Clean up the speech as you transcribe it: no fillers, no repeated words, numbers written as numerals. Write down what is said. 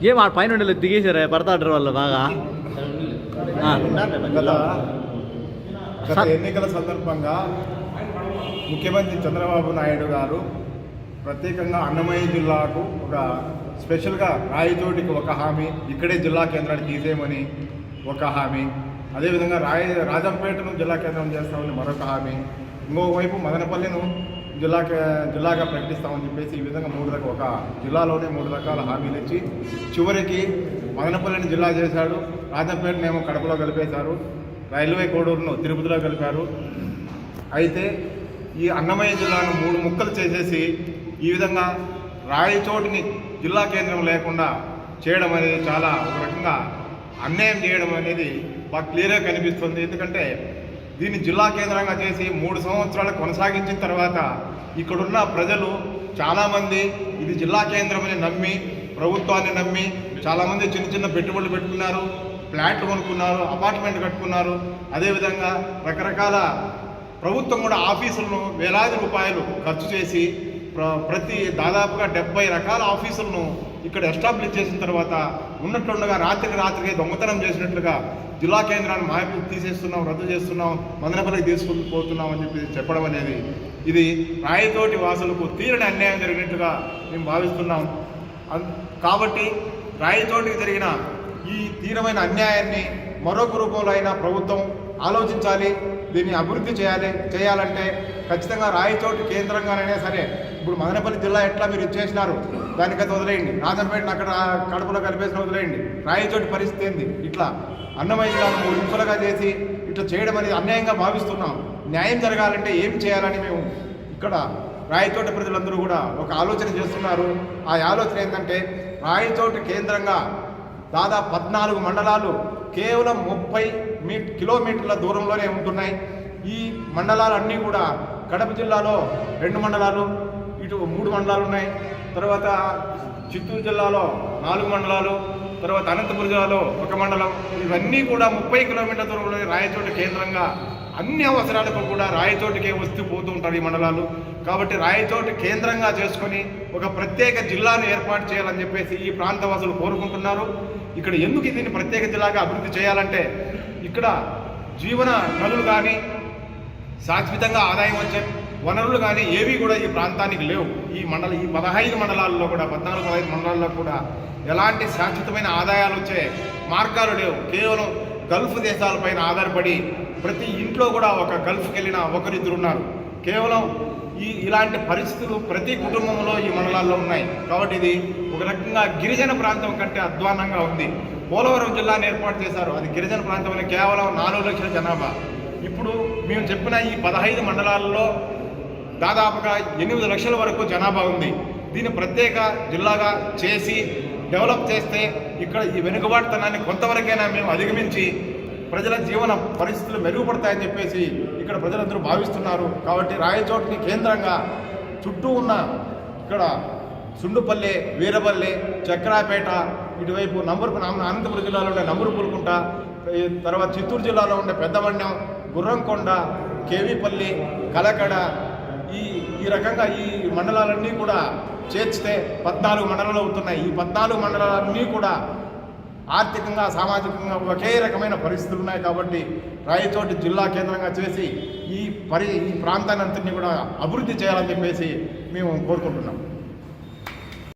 ఏం ఆ పైన దిగేశారా పడతాడు వాళ్ళు బాగా గత ఎన్నికల సందర్భంగా ముఖ్యమంత్రి చంద్రబాబు నాయుడు గారు ప్రత్యేకంగా అన్నమయ్య జిల్లాకు ఒక స్పెషల్గా రాయచోటికి ఒక హామీ, ఇక్కడే జిల్లా కేంద్రాన్ని తీసేయమని ఒక హామీ, అదేవిధంగా రాజంపేటను జిల్లా కేంద్రం చేస్తామని మరొక హామీ, ఇంకోవైపు మదనపల్లిను జిల్లాగా ప్రకటిస్తామని చెప్పేసి ఈ విధంగా ఒక జిల్లాలోనే 3 రకాల హామీలు ఇచ్చి చివరికి మదనపల్లిని జిల్లా చేశాడు, రాజంపేటనేమో కడపలో కలిపేశారు, రైల్వే కోడూరును తిరుపతిలో కలిపారు. అయితే ఈ అన్నమయ్య జిల్లాను 3 ముక్కలు చేసేసి ఈ విధంగా రాయచోటిని జిల్లా కేంద్రం లేకుండా చేయడం అనేది చాలా ఒక రకంగా అన్యాయం చేయడం అనేది బాగా క్లియర్గా కనిపిస్తుంది. ఎందుకంటే దీన్ని జిల్లా కేంద్రంగా చేసి 3 సంవత్సరాలు కొనసాగించిన తర్వాత ఇక్కడున్న ప్రజలు చాలామంది ఇది జిల్లా కేంద్రమని నమ్మి, ప్రభుత్వాన్ని నమ్మి చాలామంది చిన్న చిన్న పెట్టుబడులు పెట్టుకున్నారు, ఫ్లాట్లు కొనుక్కున్నారు, అపార్ట్మెంట్ కట్టుకున్నారు. అదేవిధంగా రకరకాల ప్రభుత్వం కూడా ఆఫీసులను వేలాది రూపాయలు ఖర్చు చేసి దాదాపుగా 70 రకాల ఆఫీసులను ఇక్కడ ఎస్టాబ్లిష్ చేసిన తర్వాత ఉన్నట్లుండగా రాత్రికి దొంగతనం చేసినట్లుగా జిల్లా కేంద్రాన్ని తీసేస్తున్నాం, రద్దు చేస్తున్నాం, మదనపల్లికి తీసుకుపోతున్నాం అని చెప్పడం అనేది ఇది రాయచోటి వాసులకు తీరని అన్యాయం జరిగినట్టుగా మేము భావిస్తున్నాం. కాబట్టి రాయచోటికి జరిగిన ఈ తీవ్రమైన అన్యాయాన్ని మరొక రూపంలో అయినా ప్రభుత్వం ఆలోచించాలి. దీన్ని అభివృద్ధి చేయాలంటే ఖచ్చితంగా రాయచోటి కేంద్రంగానైనా సరే, ఇప్పుడు మదనపల్లి జిల్లా ఎట్లా మీరు ఇచ్చేసినారు దానికైతే వదిలేయండి, రాజంపేటను అక్కడ కడపలో కలిపేసిన వదిలేయండి, రాయచోటి పరిస్థితి ఏంది? ఇట్లా అన్నమయ్య జిల్లాను 3 ముక్కలుగా చేసి ఇట్లా చేయడం అనేది అన్యాయంగా భావిస్తున్నాం. న్యాయం జరగాలంటే ఏం చేయాలని మేము ఇక్కడ రాయచోటి ప్రజలందరూ కూడా ఒక ఆలోచన చేస్తున్నారు. ఆ ఆలోచన ఏంటంటే రాయచోటి కేంద్రంగా దాదాపు 14 మండలాలు కేవలం 30 కిలోమీటర్ల దూరంలోనే ఉంటున్నాయి. ఈ మండలాలన్నీ కూడా కడప జిల్లాలో 2 మండలాలు, ఇటు 3 మండలాలు ఉన్నాయి. తర్వాత చిత్తూరు జిల్లాలో 4 మండలాలు, తర్వాత అనంతపురం జిల్లాలో 1 మండలం. ఇవన్నీ కూడా 30 కిలోమీటర్ల దూరంలో రాయచోటి కేంద్రంగా అన్ని అవసరాలకు కూడా రాయచోటికే వస్తూ పోతూ ఉంటారు ఈ మండలాలు. కాబట్టి రాయచోటి కేంద్రంగా చేసుకొని ఒక ప్రత్యేక జిల్లాను ఏర్పాటు చేయాలని చెప్పేసి ఈ ప్రాంతవాసులు కోరుకుంటున్నారు. ఇక్కడ ఎందుకు దీన్ని ప్రత్యేక జిల్లాగా అభివృద్ధి చేయాలంటే ఇక్కడ జీవన నదులు కానీ, శాశ్వతంగా ఆదాయం వచ్చే వనరులు కానీ ఏవి కూడా ఈ ప్రాంతానికి లేవు. ఈ 15 మండలాల్లో కూడా 14-15 మండలాల్లో కూడా ఎలాంటి శాశ్వతమైన ఆదాయాలు వచ్చే మార్గాలు లేవు. కేవలం గల్ఫ్ దేశాలపైన ఆధారపడి ప్రతి ఇంట్లో కూడా ఒక గల్ఫ్కి వెళ్ళిన ఒకరిద్దరు ఉన్నారు. కేవలం ఇలాంటి పరిస్థితులు ప్రతి కుటుంబంలో ఈ మండలాల్లో ఉన్నాయి. కాబట్టి ఇది ఒక రకంగా గిరిజన ప్రాంతం కంటే అధ్వానంగా ఉంది. పోలవరం జిల్లాను ఏర్పాటు చేశారు, అది గిరిజన ప్రాంతం, కేవలం 4 లక్షల జనాభా. ఇప్పుడు మేము చెప్పిన ఈ 15 మండలాల్లో దాదాపుగా 8 లక్షల వరకు జనాభా ఉంది. దీన్ని ప్రత్యేక జిల్లాగా చేసి డెవలప్ చేస్తే ఇక్కడ ఈ వెనుకబాటుతనాన్ని కొంతవరకైనా మేము అధిగమించి ప్రజల జీవన పరిస్థితులు మెరుగుపడతాయని చెప్పేసి ఇక్కడ ప్రజలందరూ భావిస్తున్నారు. కాబట్టి రాయచోటిని కేంద్రంగా చుట్టూ ఉన్న ఇక్కడ సుండుపల్లి, వీరపల్లి, చక్రాపేట, ఇటువైపు అనంతపురం జిల్లాలో ఉండే నంబురుపుల్కుంట, తర్వాత చిత్తూరు జిల్లాలో ఉండే పెద్దమన్యం, గుర్రంకొండ, కేవీపల్లి, కలకడ, ఈ రకంగా ఈ మండలాలన్నీ కూడా చేర్చితే 14 మండలాలు అవుతున్నాయి. ఈ 14 మండలాలన్నీ కూడా ఆర్థికంగా, సామాజికంగా ఒకే రకమైన పరిస్థితులు ఉన్నాయి. కాబట్టి రాయచోటి జిల్లా కేంద్రంగా చేసి ఈ ప్రాంతాన్ని అంతటినీ కూడా అభివృద్ధి చేయాలని చెప్పేసి మేము కోరుకుంటున్నాం.